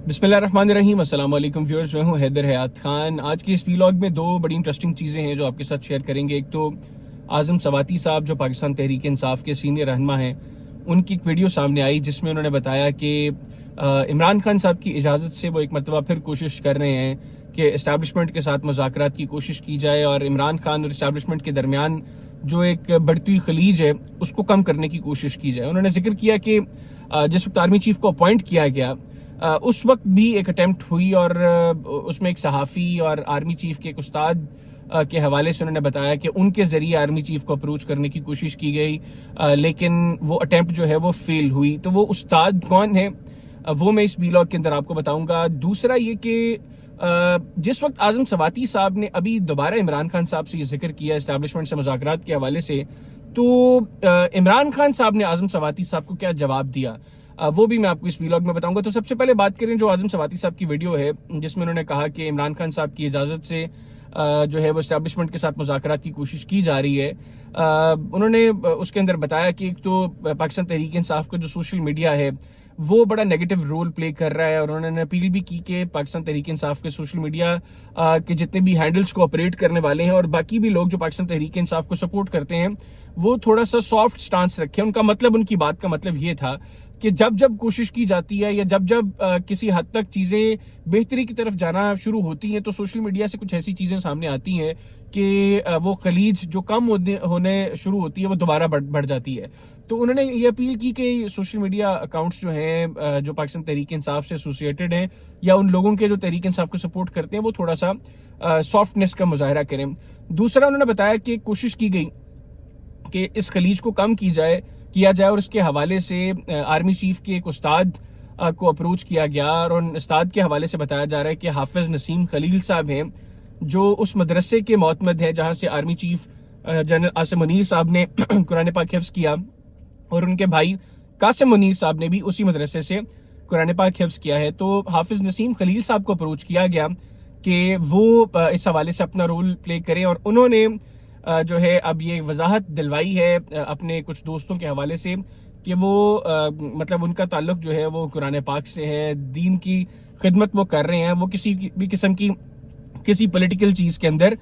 बिस्मिल्लाहिर्रहमानिर्रहीम। अस्सलाम वालेकुम व्यूअर्स, मैं हूं हैदर हयात खान। आज के इस वीलॉग में दो बड़ी इंटरेस्टिंग चीज़ें हैं जो आपके साथ शेयर करेंगे। एक तो आज़म सवाती साहब जो पाकिस्तान तहरीक इंसाफ के सीनियर रहनुमा हैं, उनकी एक वीडियो सामने आई जिसमें उन्होंने बताया कि इमरान खान साहब की इजाज़त से वो एक मरतबा फिर कोशिश कर रहे हैं कि इस्टेब्लिशमेंट के साथ मुज़ाकरात की कोशिश की जाए और इमरान खान और इस्टेब्लिशमेंट के दरमियान जो एक बढ़ती हुई खलीज है उसको कम करने की कोशिश की जाए। उन्होंने जिक्र किया कि जिस वक्त आर्मी चीफ को अपॉइंट किया गया उस वक्त भी एक अटेम्प्ट हुई और उसमें एक सहाफ़ी और आर्मी चीफ के एक उस्ताद के हवाले से उन्होंने बताया कि उनके ज़रिए आर्मी चीफ को अप्रोच करने की कोशिश की गई, लेकिन वो अटेम्प्ट जो है वो फेल हुई। तो वो उस्ताद कौन है वो मैं इस वीलॉग के अंदर आपको बताऊंगा। दूसरा ये कि जिस वक्त आज़म सवाती साहब ने अभी दोबारा इमरान खान साहब से ये जिक्र किया इस्टेब्लिशमेंट से मुज़ाकरात के हवाले से, तो इमरान खान साहब ने आज़म सवाती साहब को क्या जवाब दिया वो भी मैं आपको इस वीलॉग में बताऊंगा। तो सबसे पहले बात करें जो आज़म सवाती साहब की वीडियो है जिसमें उन्होंने कहा कि इमरान खान साहब की इजाज़त से जो है वो इस्टेब्लिशमेंट के साथ मुज़ाकरात की कोशिश की जा रही है। उन्होंने उसके अंदर बताया कि एक तो पाकिस्तान तहरीक इंसाफ का जो सोशल मीडिया है वो बड़ा नेगेटिव रोल प्ले कर रहा है और उन्होंने अपील भी की कि पाकिस्तान तहरीक इंसाफ के सोशल मीडिया के जितने भी हैंडल्स को ऑपरेट करने वाले हैं और बाकी भी लोग जो पाकिस्तान तहरीक इंसाफ को सपोर्ट करते हैं वो थोड़ा सा सॉफ्ट स्टांस रखें। उनकी बात का मतलब ये था कि जब जब कोशिश की जाती है या जब जब किसी हद तक चीज़ें बेहतरी की तरफ जाना शुरू होती हैं तो सोशल मीडिया से कुछ ऐसी चीज़ें सामने आती हैं कि वो खलीज जो कम होने शुरू होती है वो दोबारा बढ़ जाती है। तो उन्होंने ये अपील की कि सोशल मीडिया अकाउंट्स जो हैं जो पाकिस्तान तहरीक इंसाफ से एसोसिएटेड हैं या उन लोगों के जो तहरीक इंसाफ को सपोर्ट करते हैं वो थोड़ा सा सॉफ्टनेस का मुजाहरा करें। दूसरा उन्होंने बताया कि कोशिश की गई कि इस खलीज को कम किया जाए और इसके हवाले से आर्मी चीफ के एक उस्ताद को अप्रोच किया गया और उन उस्ताद के हवाले से बताया जा रहा है कि हाफिज नसीम खलील साहब हैं जो उस मदरसे के मोतमद है जहां से army chief general Asim Munir साहब ने कुरान पाक हिफ्ज किया और उनके भाई कासिम मुनीर साहब ने भी उसी मदरसे से कुरान पाक हिफ्ज किया है। तो हाफिज नसीम खलील साहब को अप्रोच किया गया कि वो इस हवाले से अपना रोल प्ले करें और उन्होंने जो है अब ये वजाहत दिलवाई है अपने कुछ दोस्तों के हवाले से कि वो मतलब उनका ताल्लुक जो है वो कुरान पाक से है, दीन की खिदमत वो कर रहे हैं, वो किसी भी किस्म की किसी पॉलिटिकल चीज़ के अंदर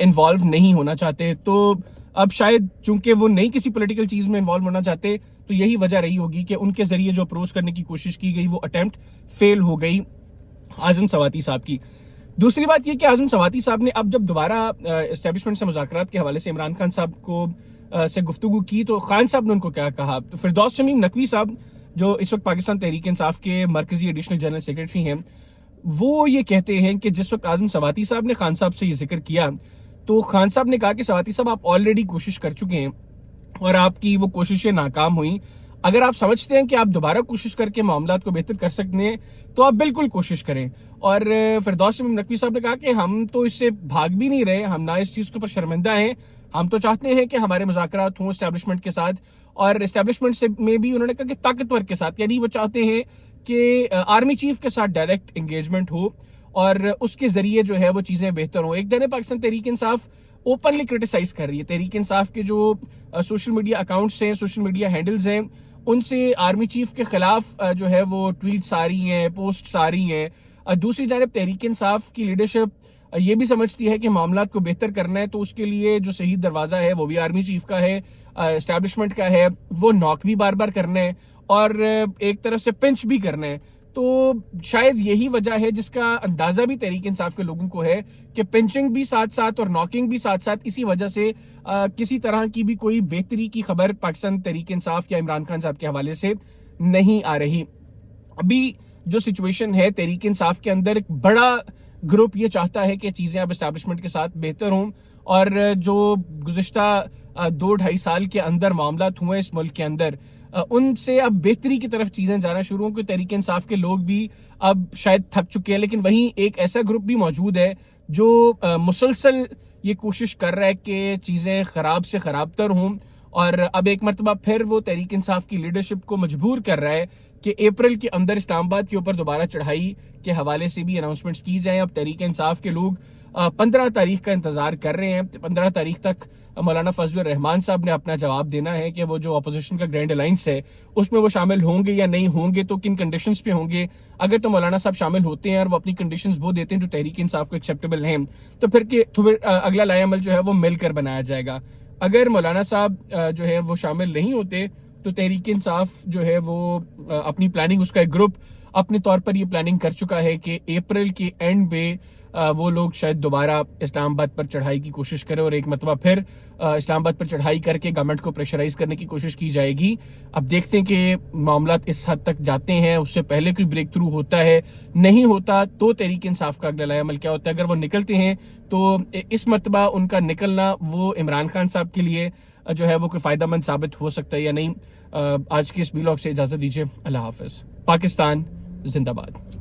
इन्वॉल्व नहीं होना चाहते। तो अब शायद चूंकि वो नहीं किसी पॉलिटिकल चीज़ में इन्वॉल्व होना चाहते तो यही वजह रही होगी कि उनके ज़रिए जो अप्रोच करने की कोशिश की गई वो अटेम्प्ट फेल हो गई आज़म सवाती साहब की। दूसरी बात यह कि आज़म सवाती साहब ने अब जब दोबारा एस्टेब्लिशमेंट से मुज़ाकरात के हवाले से इमरान खान साहब को से गुफ्तगू की तो खान साहब ने उनको क्या कहा। तो फिरदौस शमीम नकवी साहब जो इस वक्त पाकिस्तान तहरीक इंसाफ के मरकजी एडिशनल जनरल सेक्रेटरी हैं वो ये कहते हैं कि जिस वक्त आज़म सवाती साहब ने खान साहब से ये जिक्र किया तो खान साहब ने कहा कि सवाती साहब आप ऑलरेडी कोशिश कर चुके हैं और आपकी वो कोशिशें नाकाम हुई। अगर आप समझते हैं कि आप दोबारा कोशिश करके मामलात को बेहतर कर सकते हैं तो आप बिल्कुल कोशिश करें। और फिरदौस शमीम नकवी साहब ने कहा कि हम तो इससे भाग भी नहीं रहे, हम ना इस चीज़ के ऊपर शर्मिंदा हैं, हम तो चाहते हैं कि हमारे मुज़ाकरात हों एस्टेब्लिशमेंट के साथ और एस्टेब्लिशमेंट से में भी उन्होंने कहा कि ताकतवर के साथ, यानी वो चाहते हैं कि आर्मी चीफ के साथ डायरेक्ट इंगेजमेंट हो और उसके जरिए जो है वो चीज़ें बेहतर हों। एक दिन पाकिस्तान तहरीक इंसाफ ओपनली क्रिटिसाइज कर रही है, तहरीक इंसाफ के जो सोशल मीडिया अकाउंट्स हैं, सोशल मीडिया हैंडल्स हैं, उनसे आर्मी चीफ के खिलाफ जो है वो ट्वीट्स आ रही हैं, पोस्ट्स आ रही हैं। दूसरी जानब तहरीक इंसाफ की लीडरशिप ये भी समझती है कि मामलात को बेहतर करना है तो उसके लिए जो सही दरवाज़ा है वो भी आर्मी चीफ का है, एस्टेब्लिशमेंट का है, वो नॉक भी बार बार करना है और एक तरफ से पिंच भी करना है। तो शायद यही वजह है जिसका अंदाजा भी तहरीक इंसाफ के लोगों को है कि पिंचिंग भी साथ साथ और नॉकिंग भी साथ साथ, इसी वजह से किसी तरह की भी कोई बेहतरी की खबर पाकिस्तान तहरीक इंसाफ या इमरान खान साहब के हवाले से नहीं आ रही। अभी जो सिचुएशन है तहरीक इंसाफ के अंदर एक बड़ा ग्रुप ये चाहता है कि चीज़ें अब एस्टेब्लिशमेंट के साथ बेहतर हों और जो गुज़िश्ता 2-2.5 साल के अंदर मामलात हुए इस मुल्क के अंदर उनसे अब बेहतरी की तरफ चीज़ें जाना शुरू हों। क्योंकि तहरीक इंसाफ के लोग भी अब शायद थक चुके हैं, लेकिन वहीं एक ऐसा ग्रुप भी मौजूद है जो मुसलसल ये कोशिश कर रहा है कि चीज़ें ख़राब से ख़राब तर हों और अब एक मरतबा फिर वो तहरीक इंसाफ की लीडरशिप को मजबूर कर रहा है कि अप्रैल के अंदर इस्लामाबाद के ऊपर दोबारा चढ़ाई के हवाले से भी अनाउंसमेंट्स की जाएं। अब तहरीक इंसाफ के लोग 15 तारीख का इंतजार कर रहे हैं। 15 तारीख तक مولانا فضل الرحمان صاحب نے اپنا جواب دینا ہے کہ وہ جو اپوزیشن کا گرینڈ الائنس ہے اس میں وہ شامل ہوں گے یا نہیں ہوں گے، تو کن کنڈیشنز پہ ہوں گے۔ اگر تو مولانا صاحب شامل ہوتے ہیں اور وہ اپنی کنڈیشنز وہ دیتے ہیں جو تحریک انصاف کو ایکسیپٹیبل ہیں، تو پھر اگلا لائحہ عمل جو ہے وہ مل کر بنایا جائے گا۔ اگر مولانا صاحب جو ہے وہ شامل نہیں ہوتے تو تحریک انصاف جو ہے وہ اپنی پلاننگ، اس کا ایک گروپ اپنے طور پر یہ پلاننگ کر چکا ہے کہ اپریل کے اینڈ پہ وہ لوگ شاید دوبارہ اسلام آباد پر چڑھائی کی کوشش کرے اور ایک مرتبہ پھر اسلام آباد پر چڑھائی کر کے گورنمنٹ کو پریشرائز کرنے کی کوشش کی جائے گی۔ اب دیکھتے ہیں کہ معاملات اس حد تک جاتے ہیں، اس سے پہلے کوئی بریک تھرو ہوتا ہے، نہیں ہوتا تو تحریک انصاف کا اگلا لائحہ عمل کیا ہوتا ہے۔ اگر وہ نکلتے ہیں تو اس مرتبہ ان کا نکلنا وہ عمران خان صاحب کے لیے جو ہے وہ کوئی فائدہ مند ثابت ہو سکتا ہے یا نہیں۔ آج کی اس ویلاگ سے اجازت دیجیے، اللہ حافظ۔ پاکستان زندہ باد۔